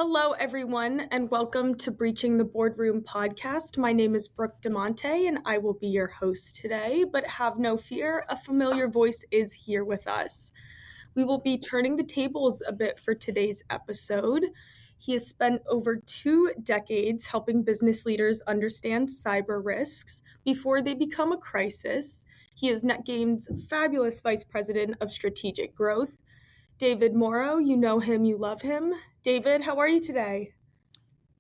Hello, everyone, and welcome to Breaching the Boardroom podcast. My name is Brooke DeMonte, and I will be your host today. But have no fear, a familiar voice is here with us. We will be turning the tables a bit for today's episode. He has spent over 2 decades helping business leaders understand cyber risks before they become a crisis. He is NetGain's fabulous Vice President of Strategic Growth. David Mauro, you know him, you love him. David, how are you today?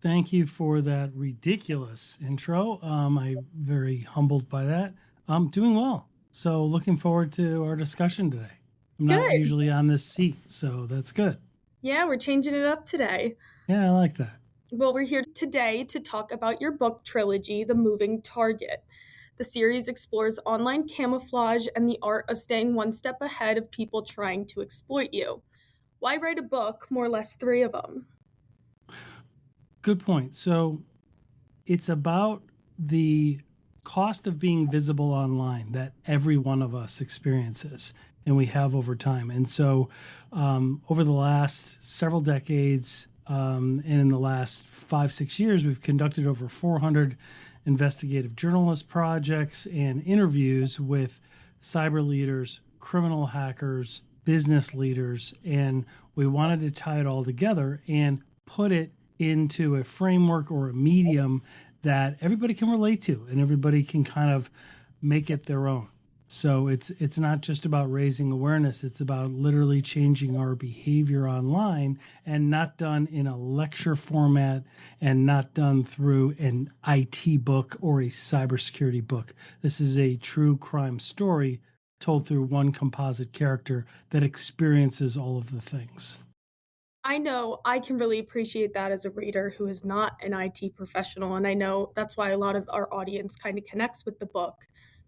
Thank you for that ridiculous intro. I'm very humbled by that. I'm doing well. So looking forward to our discussion today. I'm not usually on this seat, so that's good. Yeah, we're changing it up today. Yeah, I like that. Well, we're here today to talk about your book trilogy, The Moving Target. The series explores online camouflage and the art of staying one step ahead of people trying to exploit you. Why write a book, more or less 3 of them? Good point. So it's about the cost of being visible online that every one of us experiences and we have over time. And so over the last several decades and in the last 5-6 years, we've conducted over 400 investigative journalist projects and interviews with cyber leaders, criminal hackers, business leaders, and we wanted to tie it all together and put it into a framework or a medium that everybody can relate to and everybody can kind of make it their own. So it's not just about raising awareness, it's about literally changing our behavior online, and not done in a lecture format and not done through an IT book or a cybersecurity book. This is a true crime story told through one composite character that experiences all of the things. I know I can really appreciate that as a reader who is not an IT professional, and I know that's why a lot of our audience kind of connects with the book,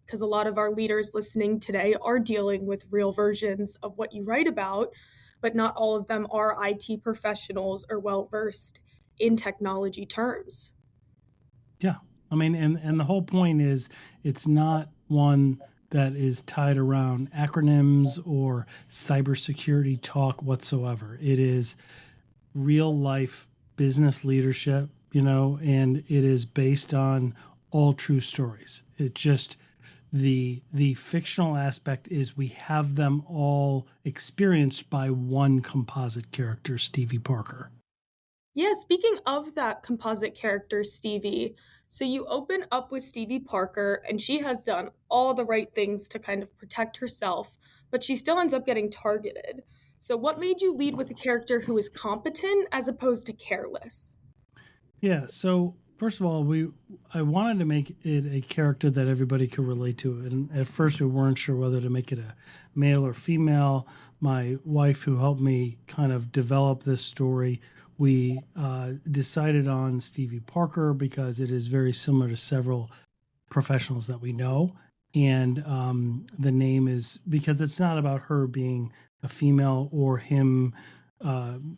because a lot of our leaders listening today are dealing with real versions of what you write about, but not all of them are IT professionals or well-versed in technology terms. Yeah. I mean, and the whole point is it's not one that is tied around acronyms or cybersecurity talk whatsoever. It is real life business leadership, and it is based on all true stories. It just the fictional aspect is we have them all experienced by one composite character, Stevie Parker. Yeah, speaking of that composite character, Stevie, so you open up with Stevie Parker, and she has done all the right things to kind of protect herself, but she still ends up getting targeted. So what made you lead with a character who is competent as opposed to careless? Yeah, so first of all, I wanted to make it a character that everybody could relate to. And at first we weren't sure whether to make it a male or female. My wife, who helped me kind of develop this story, we decided on Stevie Parker because it is very similar to several professionals that we know. And the name is because it's not about her being a female or him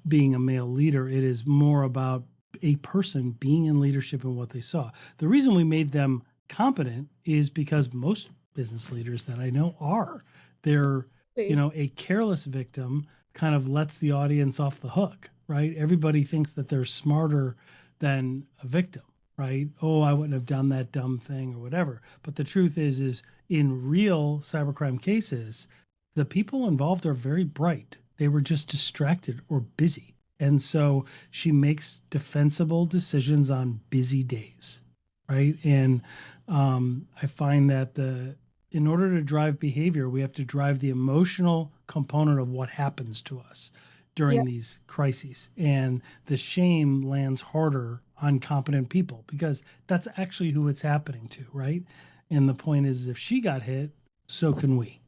being a male leader. It is more about a person being in leadership and what they saw. The reason we made them competent is because most business leaders that I know are. They're, a careless victim kind of lets the audience off the hook, right? Everybody thinks that they're smarter than a victim, right? Oh, I wouldn't have done that dumb thing or whatever. But the truth is in real cybercrime cases, the people involved are very bright. They were just distracted or busy. And so she makes defensible decisions on busy days, right? And I find that in order to drive behavior, we have to drive the emotional component of what happens to us during these crises. And the shame lands harder on competent people because that's actually who it's happening to, right? And the point is, if she got hit, so can we.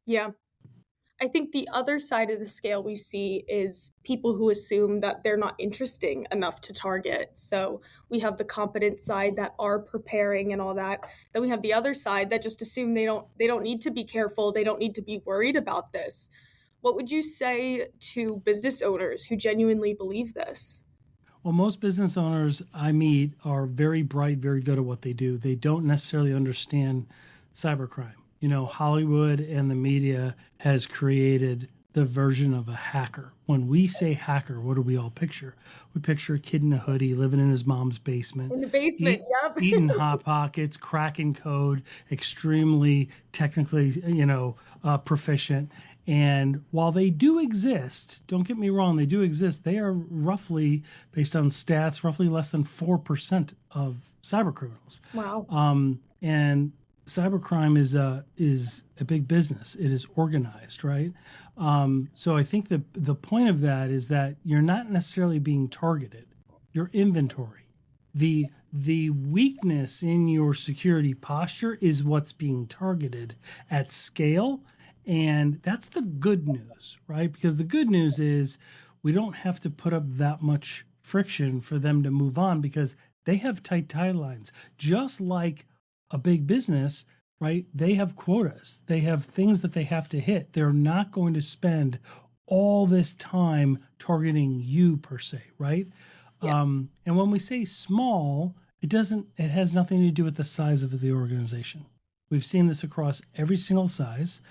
Yeah. I think the other side of the scale we see is people who assume that they're not interesting enough to target. So we have the competent side that are preparing and all that. Then we have the other side that just assume they don't need to be careful. They don't need to be worried about this. What would you say to business owners who genuinely believe this? Well, most business owners I meet are very bright, very good at what they do. They don't necessarily understand cybercrime. Hollywood and the media has created the version of a hacker. When we say hacker, what do we all picture? We picture a kid in a hoodie living in his mom's basement, In the basement, yep. eating Hot Pockets, cracking code, extremely technically, proficient. And while they do exist, don't get me wrong, they do exist. They are roughly, based on stats, roughly less than 4% of cyber criminals. Wow. And cybercrime is a big business. It is organized, right? So I think the point of that is that you're not necessarily being targeted. Your inventory, the weakness in your security posture is what's being targeted at scale. And that's the good news, right? Because the good news is we don't have to put up that much friction for them to move on because they have tight timelines. Just like a big business, right? They have quotas. They have things that they have to hit. They're not going to spend all this time targeting you per se, right? Yeah. And when we say small, it has nothing to do with the size of the organization. We've seen this across every single size.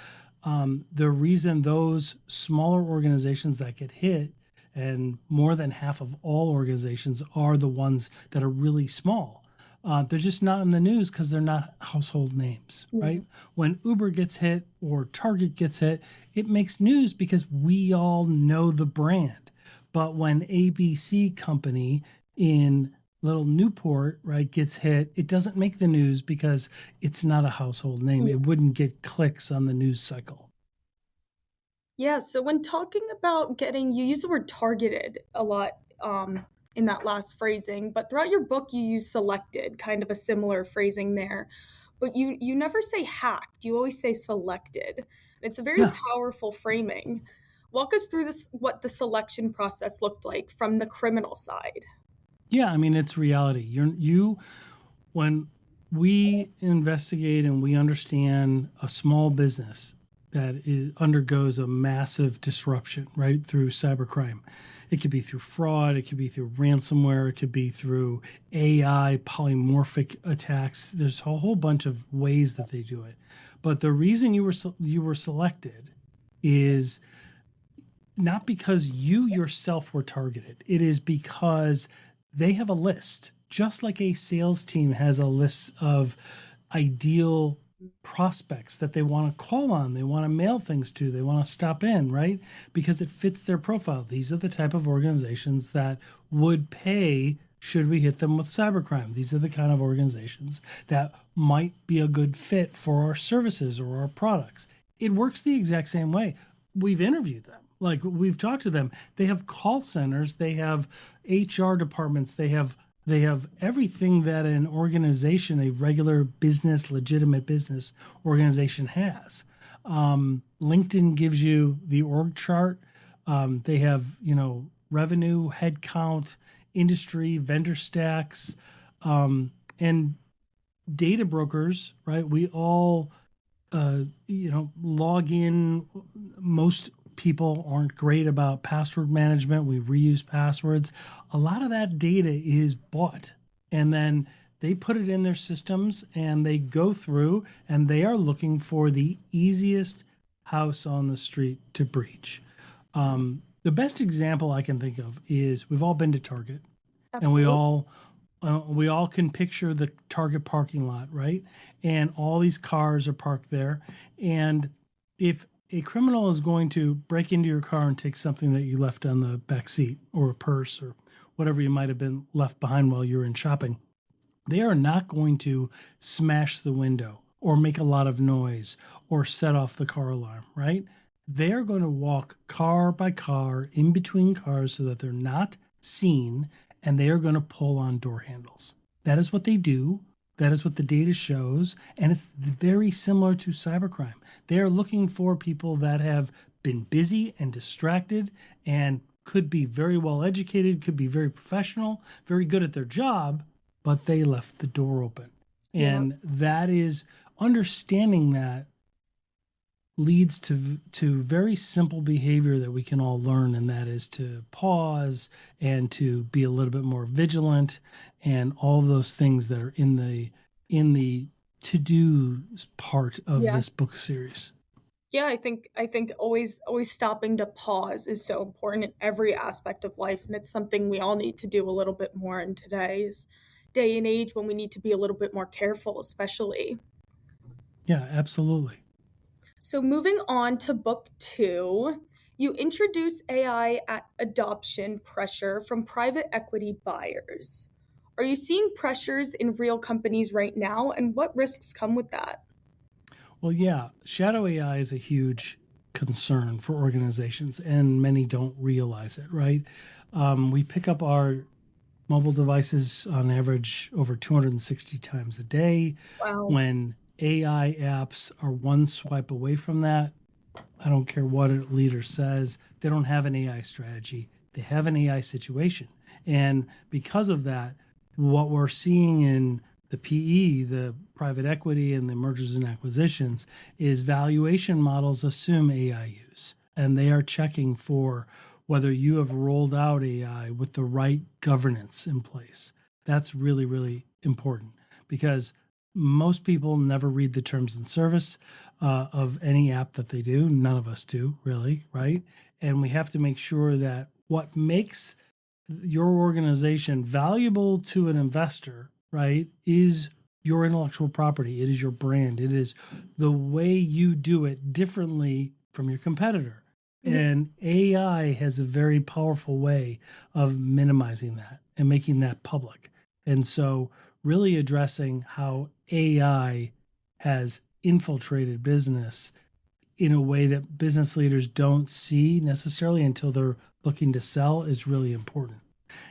The reason those smaller organizations that get hit, and more than half of all organizations are the ones that are really small. They're just not in the news because they're not household names, right? When Uber gets hit or Target gets hit, it makes news because we all know the brand. But when ABC company in little Newport, right, gets hit, it doesn't make the news because it's not a household name. It wouldn't get clicks on the news cycle. Yeah, so when talking about you use the word targeted a lot in that last phrasing, but throughout your book you use selected, kind of a similar phrasing there. But you never say hacked, you always say selected. It's a very Yeah. powerful framing. Walk us through what the selection process looked like from the criminal side. Yeah, I mean, it's reality. When we investigate and we understand a small business that undergoes a massive disruption, right, through cybercrime. It could be through fraud, it could be through ransomware, it could be through AI polymorphic attacks. There's a whole bunch of ways that they do it. But the reason you were selected is not because you yourself were targeted. It is because they have a list, just like a sales team has a list of ideal prospects that they want to call on, they want to mail things to, they want to stop in, right? Because it fits their profile. These are the type of organizations that would pay should we hit them with cybercrime. These are the kind of organizations that might be a good fit for our services or our products. It works the exact same way. We've interviewed them. Like, we've talked to them. They have call centers, they have HR departments, they have everything that an organization, a regular business, legitimate business organization has. LinkedIn gives you the org chart. They have, revenue, headcount, industry, vendor stacks, and data brokers, right? We all, log in. Most people aren't great about password management. We reuse passwords. A lot of that data is bought, and then they put it in their systems and they go through and they are looking for the easiest house on the street to breach. The best example I can think of is we've all been to Target. Absolutely. And we all can picture the Target parking lot, right? And all these cars are parked there. And if a criminal is going to break into your car and take something that you left on the back seat, or a purse, or whatever you might have been left behind while you were in shopping, they are not going to smash the window or make a lot of noise or set off the car alarm, right? They're going to walk car by car in between cars so that they're not seen, and they are going to pull on door handles. That is what they do. That is what the data shows, and it's very similar to cybercrime. They are looking for people that have been busy and distracted and could be very well educated, could be very professional, very good at their job, but they left the door open. Yeah. And that is, understanding that leads to very simple behavior that we can all learn, and that is to pause and to be a little bit more vigilant, and all those things that are in the to-do part of this book series. Yeah, I think always stopping to pause is so important in every aspect of life, and it's something we all need to do a little bit more in today's day and age when we need to be a little bit more careful, especially. Yeah, absolutely. So moving on to book 2, you introduce AI at adoption pressure from private equity buyers. Are you seeing pressures in real companies right now, and what risks come with that? Well, yeah, shadow AI is a huge concern for organizations, and many don't realize it, right? We pick up our mobile devices on average over 260 times a day. Wow. When AI apps are one swipe away from that, I don't care what a leader says, they don't have an AI strategy. They have an AI situation. And because of that, what we're seeing in the PE, the private equity, and the mergers and acquisitions is valuation models assume AI use. And they are checking for whether you have rolled out AI with the right governance in place. That's really, really important because most people never read the terms and service of any app that they do. None of us do, really, right? And we have to make sure that what makes your organization valuable to an investor, right, is your intellectual property. It is your brand. It is the way you do it differently from your competitor. Mhm. And AI has a very powerful way of minimizing that and making that public. And so, really addressing how AI has infiltrated business in a way that business leaders don't see necessarily until they're looking to sell is really important.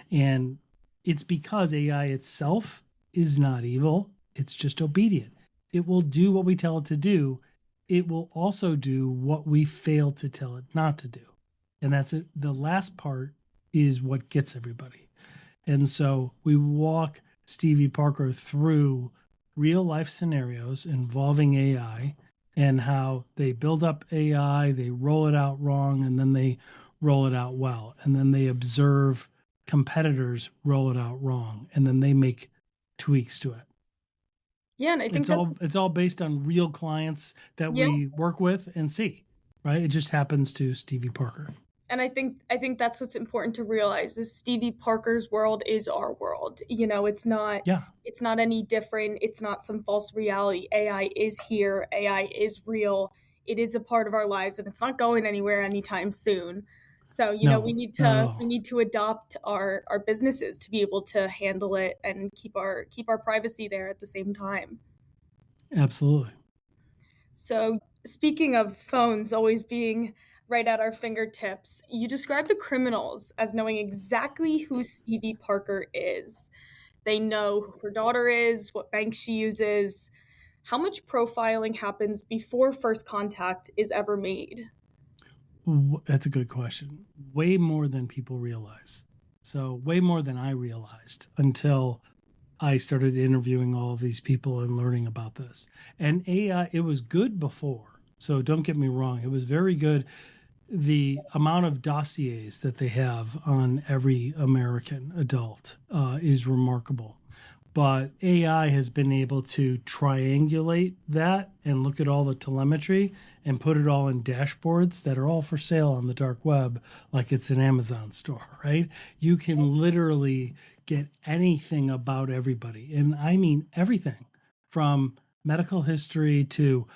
And it's because AI itself is not evil, it's just obedient. It will do what we tell it to do. It will also do what we fail to tell it not to do. And that's it. The last part is what gets everybody. And so we walk Stevie Parker through real life scenarios involving AI and how they build up AI, they roll it out wrong, and then they roll it out well. And then they observe competitors roll it out wrong, and then they make tweaks to it. Yeah, and I think that's It's all based on real clients that yeah. we work with and see, right? It just happens to Stevie Parker. And I think that's what's important to realize is Stevie Parker's world is our world. Yeah, It's not any different. It's not some false reality. AI is here. AI is real. It is a part of our lives and it's not going anywhere anytime soon. So, we no, need not at to we all. need to adopt our businesses to be able to handle it and keep our privacy there at the same time. Absolutely. So, speaking of phones always being right at our fingertips, you describe the criminals as knowing exactly who Stevie Parker is. They know who her daughter is, what bank she uses. How much profiling happens before first contact is ever made? That's a good question. Way more than people realize. So, way more than I realized until I started interviewing all of these people and learning about this. And AI, it was good before. So, don't get me wrong, it was very good. The amount of dossiers that they have on every American adult is remarkable. But AI has been able to triangulate that and look at all the telemetry and put it all in dashboards that are all for sale on the dark web, like it's an Amazon store, right? You can literally get anything about everybody. And I mean everything from medical history to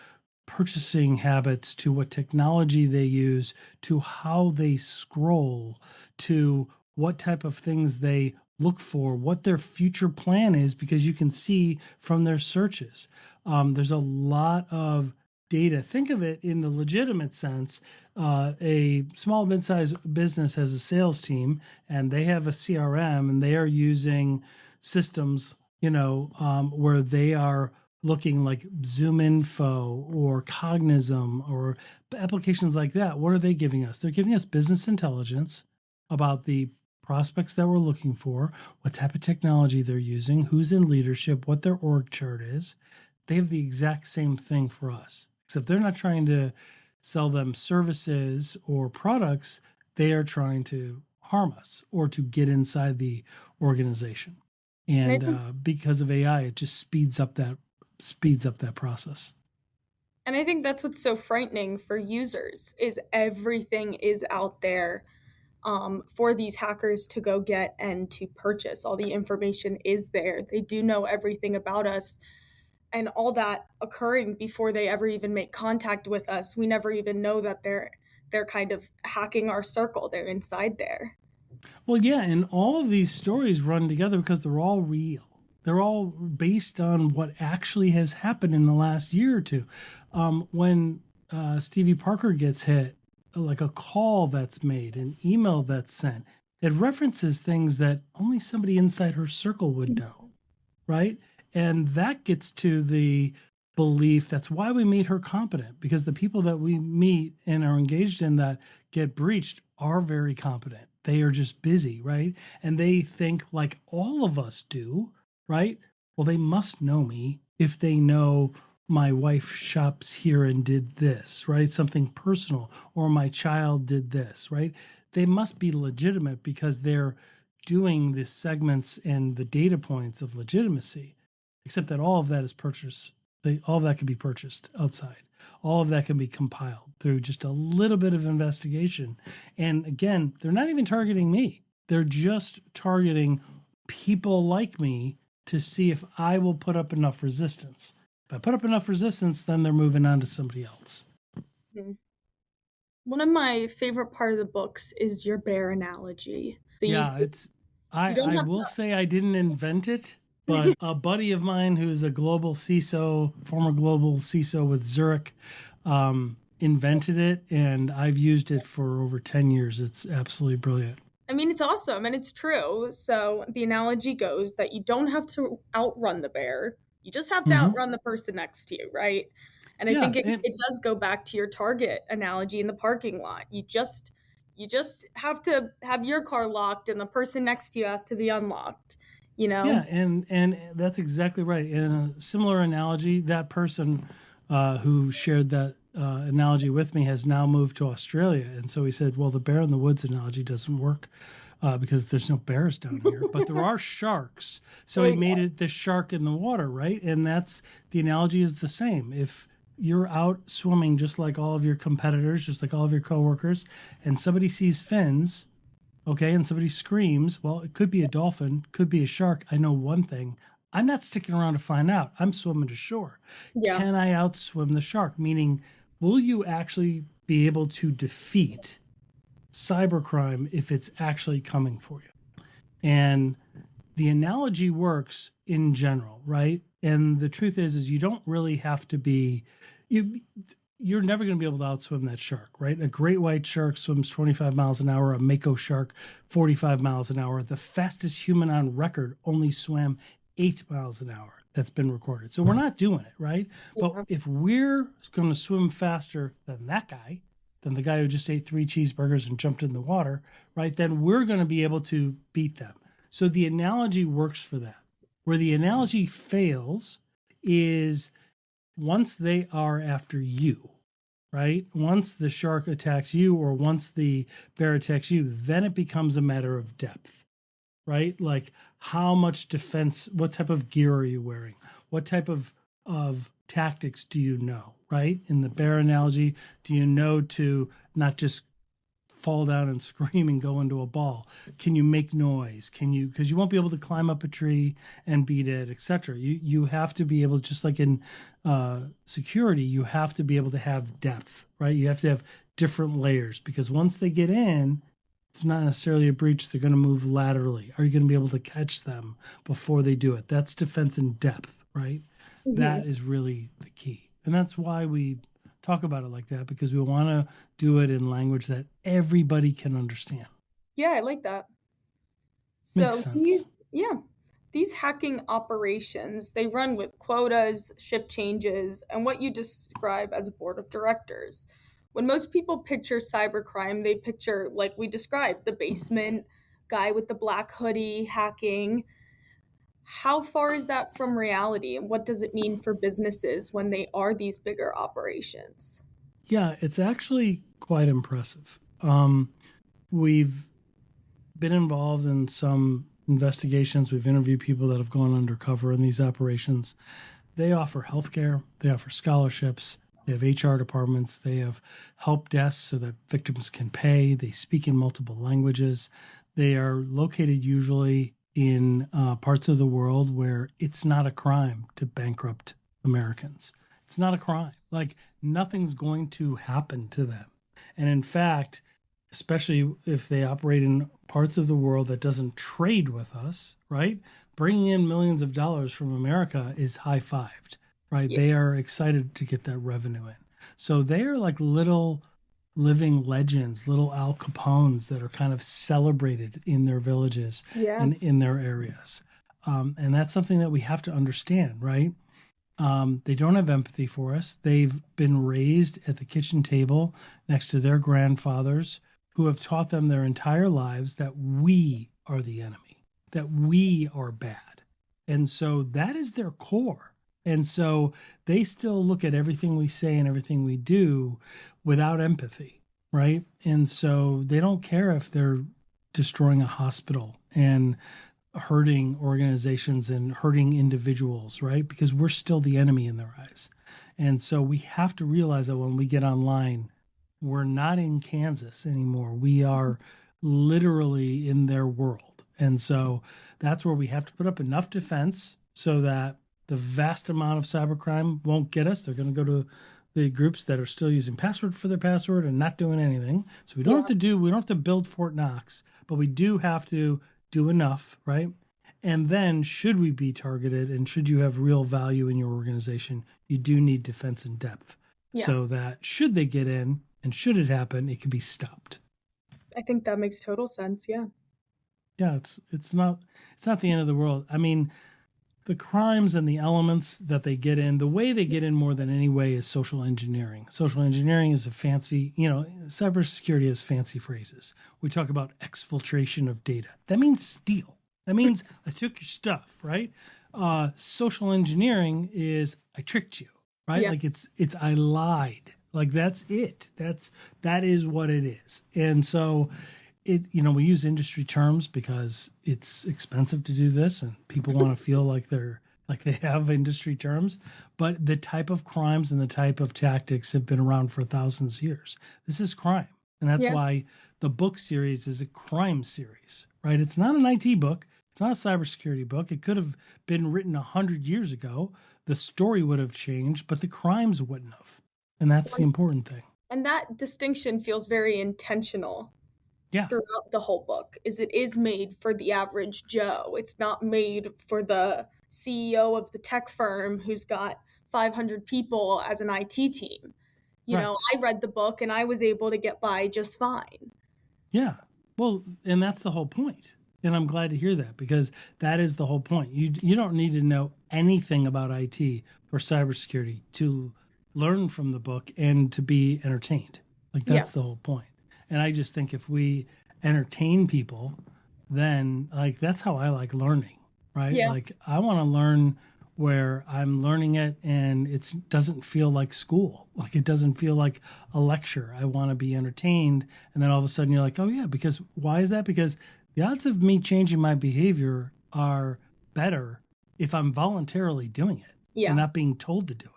purchasing habits to what technology they use to how they scroll to what type of things they look for, what their future plan is, because you can see from their searches. There's a lot of data. Think of it in the legitimate sense. A small mid-sized business has a sales team and they have a CRM and they are using systems, where they are looking like Zoom Info or Cognism or applications like that. What are they giving us? They're giving us business intelligence about the prospects that we're looking for, what type of technology they're using, who's in leadership, what their org chart is. They have the exact same thing for us, except they're not trying to sell them services or products. They are trying to harm us or to get inside the organization. And I And think because of AI, it just speeds up that process. And I think that's what's so frightening for users is everything is out there for these hackers to go get and to purchase. All the information is there. They do know everything about us, and all that occurring before they ever even make contact with us. We never even know that they're kind of hacking our circle. They're inside there. Well, yeah, and all of these stories run together because they're all real. They're all based on what actually has happened in the last year or two. When Stevie Parker gets hit, like a call that's made, an email that's sent, it references things that only somebody inside her circle would know, right? And that gets to the belief that's why we made her competent, because the people that we meet and are engaged in that get breached are very competent. They are just busy, right? And they think like all of us do, right? Well, they must know me if they know my wife shops here and did this, right? Something personal, or my child did this, right? They must be legitimate because they're doing the segments and the data points of legitimacy, except that all of that is purchased. All of that can be purchased outside. All of that can be compiled through just a little bit of investigation. And again, they're not even targeting me. They're just targeting people like me to see if I will put up enough resistance. If I put up enough resistance, then they're moving on to somebody else. Mhm. One of my favorite part of the books is your bear analogy. So Yeah, you don't I have will to. say I didn't invent it, but a buddy of mine who's a global CISO, former global CISO with Zurich, invented it, and I've used it for over 10 years. It's absolutely brilliant. I mean, it's awesome and it's true. So the analogy goes that you don't have to outrun the bear. You just have to Mm-hmm. outrun the person next to you, right? And I Yeah, think it, and it does go back to your Target analogy in the parking lot. You just have to have your car locked and the person next to you has to be unlocked, you yeah, know? and that's exactly right. In a similar analogy, that person who shared that analogy with me has now moved to Australia, and so he said, "Well, the bear in the woods analogy doesn't work because there's no bears down here, but there are sharks." So There he you made go. it the shark in the water, right? And that's the analogy is the same. If you're out swimming just like all of your competitors, just like all of your coworkers, and somebody sees fins, okay, and somebody screams, well, it could be a dolphin, could be a shark. I know one thing. I'm not sticking around to find out. I'm swimming to shore. Yeah. Can I outswim the shark? Meaning, will you actually be able to defeat cybercrime if it's actually coming for you? And the analogy works in general, right? And the truth is you don't really have to be you you're never going to be able to outswim that shark, right? A great white shark swims 25 miles an hour, a mako shark 45 miles an hour. The fastest human on record only swam 8 miles an hour. That's been recorded. So we're not doing it, right? But Yeah. if we're going to swim faster than that guy, than the guy who just ate 3 cheeseburgers and jumped in the water, right? Then we're going to be able to beat them. So the analogy works for that. Where the analogy fails is once they are after you, right? Once the shark attacks you or once the bear attacks you, then it becomes a matter of depth, right? Like how much defense, what type of gear are you wearing? What type of tactics do you know, right? In the bear analogy, do you know to not just fall down and scream and go into a ball? Can you make noise? Can you, because you won't be able to climb up a tree and beat it, etc. You have to be able, just like in security, you have to be able to have depth, right? You have to have different layers because once they get in, it's not necessarily a breach. They're going to move laterally. Are you going to be able to catch them before they do it? That's defense in depth, right? Mhm. That is really the key. And that's why we talk about it like that, because we want to do it in language that everybody can understand. Yeah, I like that. Makes So sense. these hacking operations, they run with quotas, shift changes, and what you describe as a board of directors. When most people picture cybercrime, they picture, like we described, the basement guy with the black hoodie hacking. How far is that from reality, and what does it mean for businesses when they are these bigger operations? Yeah, it's actually quite impressive. We've been involved in some investigations. We've interviewed people that have gone undercover in these operations. They offer healthcare, they offer scholarships, They have HR departments. They have help desks so that victims can pay. They speak in multiple languages. They are located usually in parts of the world where it's not a crime to bankrupt Americans. It's not a crime. Like, nothing's going to happen to them. And in fact, especially if they operate in parts of the world that doesn't trade with us, right? Bringing in millions of dollars from America is high-fived, right? Yeah. They are excited to get that revenue in. So they are like little living legends, little Al Capones that are kind of celebrated in their villages Yeah. and in their areas. And that's something that we have to understand, right? They don't have empathy for us. They've been raised at the kitchen table next to their grandfathers who have taught them their entire lives that we are the enemy, that we are bad. And so that is their core. And so they still look at everything we say and everything we do without empathy, right? And so they don't care if they're destroying a hospital and hurting organizations and hurting individuals, right? Because we're still the enemy in their eyes. And so we have to realize that when we get online, we're not in Kansas anymore. We are literally in their world. And so that's where we have to put up enough defense so that the vast amount of cybercrime won't get us. They're going to go to the groups that are still using password for their password and not doing anything. So we don't have to build Fort Knox, but we do have to do enough, right? And then should we be targeted and should you have real value in your organization, you do need defense in depth so that should they get in and should it happen, it can be stopped. I think that makes total sense. Yeah. Yeah, it's not the end of the world. I mean, the crimes and the elements that they get in, the way they get in more than any way is social engineering. Social engineering is a fancy, cybersecurity has fancy phrases. We talk about exfiltration of data. That means steal. That means I took your stuff, right? Social engineering is I tricked you, right? Yeah. Like it's I lied. Like that's it. That is what it is. And so we use industry terms because it's expensive to do this and people want to feel like they have industry terms, but the type of crimes and the type of tactics have been around for thousands of years. This is crime. And that's why the book series is a crime series, right? It's not an IT book. It's not a cybersecurity book. It could have been written 100 years ago. The story would have changed, but the crimes wouldn't have. And that's the important thing. And that distinction feels very intentional. Throughout the whole book it is made for the average Joe. It's not made for the CEO of the tech firm who's got 500 people as an IT team. I read the book and I was able to get by just fine. Yeah. Well, and that's the whole point. And I'm glad to hear that because that is the whole point. You don't need to know anything about IT or cybersecurity to learn from the book and to be entertained. Like that's the whole point. And I just think if we entertain people, then like that's how I like learning, right? Yeah. Like I want to learn where I'm learning it and it doesn't feel like school. Like it doesn't feel like a lecture. I want to be entertained. And then all of a sudden you're like, oh yeah, because why is that? Because the odds of me changing my behavior are better if I'm voluntarily doing it and not being told to do it.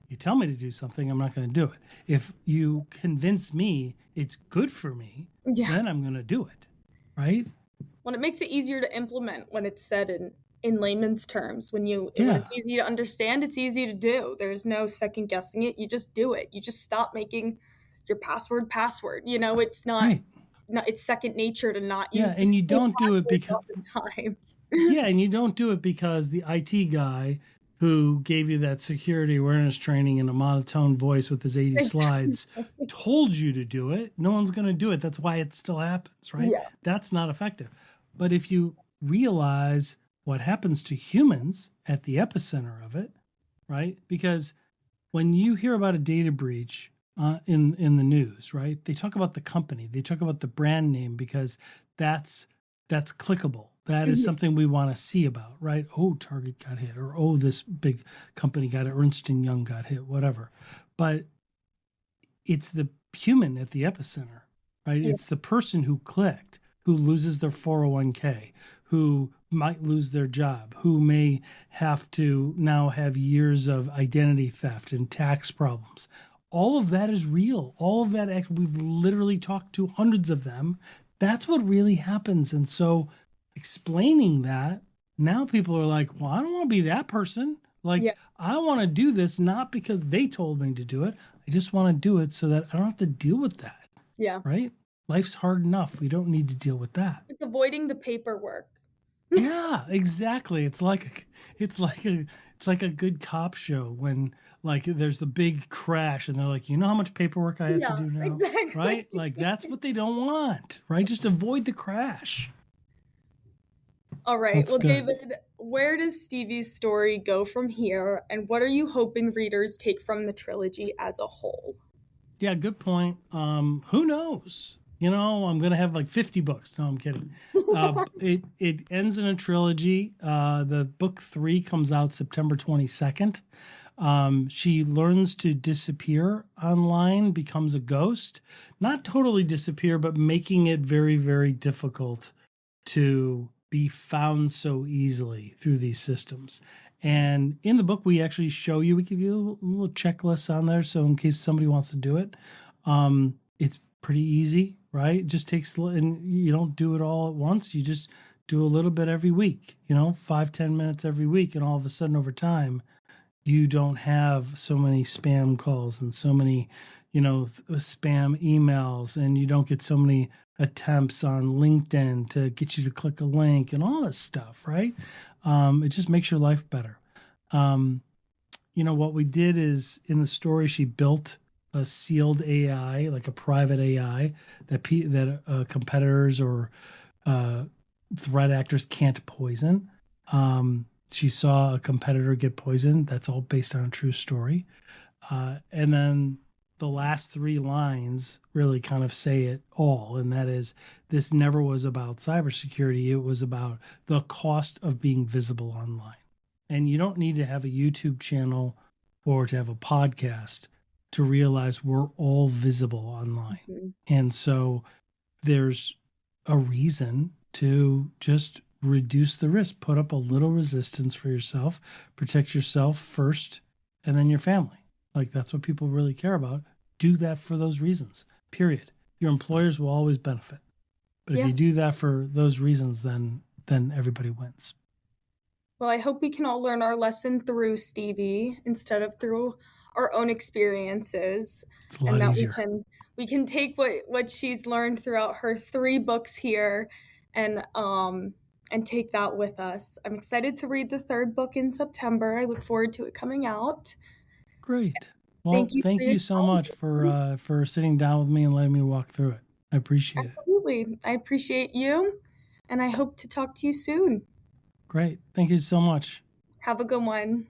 You tell me to do something, I'm not going to do it. If you convince me it's good for me, then I'm going to do it, right? Well, it makes it easier to implement when it's said in layman's terms. When it's easy to understand, it's easy to do. There's no second guessing it. You just do it. You just stop making your password. It's not. It's second nature to not use. And you don't do it because all the time. And you don't do it because the IT guy who gave you that security awareness training in a monotone voice with his 80 slides told you to do it. No one's going to do it. That's why it still happens, right? Yeah. That's not effective. But if you realize what happens to humans at the epicenter of it, right? Because when you hear about a data breach in the news, right? They talk about the company. They talk about the brand name because that's clickable. That is something we want to see about, right? Oh, Target got hit, or oh, this big company got it, Ernst & Young got hit, whatever. But it's the human at the epicenter, right? Yeah. It's the person who clicked, who loses their 401k, who might lose their job, who may have to now have years of identity theft and tax problems. all of that is real. All of that, we've literally talked to hundreds of them. That's what really happens. And so explaining that, now people are like, well, I don't want to be that person. Like, Yeah. I want to do this not because they told me to do it. I just want to do it so that I don't have to deal with that. Yeah. Right? Life's hard enough. We don't need to deal with that. It's avoiding the paperwork. Yeah, exactly. It's like a good cop show when like there's the big crash and they're like, you know how much paperwork I have to Yeah, do now? exactly. Right? Like that's what they don't want, right? Just avoid the crash. All right. That's Well, good. David, where does Stevie's story go from here? And what are you hoping readers take from the trilogy as a whole? Yeah, good point. Who knows? I'm gonna have like 50 books. No, I'm kidding. It ends in a trilogy. The book 3 comes out September 22nd. She learns to disappear online, becomes a ghost. Not totally disappear, but making it very, very difficult to be found so easily through these systems. And in the book, we actually show you, we give you a little checklist on there. So in case somebody wants to do it, it's pretty easy, right? It just takes, and you don't do it all at once. You just do a little bit every week, 5-10 minutes every week. And all of a sudden over time, you don't have so many spam calls and so many, spam emails, and you don't get so many attempts on LinkedIn to get you to click a link and all this stuff, right? It just makes your life better. What we did is in the story, she built a sealed AI, like a private AI that competitors or threat actors can't poison. She saw a competitor get poisoned. That's all based on a true story. And then the last 3 lines really kind of say it all. And that is, this never was about cybersecurity. It was about the cost of being visible online. And you don't need to have a YouTube channel or to have a podcast to realize we're all visible online. Mm-hmm. And so there's a reason to just reduce the risk, put up a little resistance for yourself, protect yourself first, and then your family. Like that's what people really care about. Do that for those reasons, period. Your employers will always benefit. But if you do that for those reasons, then everybody wins. Well, I hope we can all learn our lesson through Stevie instead of through our own experiences. It's a lot easier. We can take what she's learned throughout her 3 books here and take that with us. I'm excited to read the 3rd book in September. I look forward to it coming out. Great. Well, thank you so much for sitting down with me and letting me walk through it. I appreciate it. Absolutely. I appreciate you, and I hope to talk to you soon. Great. Thank you so much. Have a good one.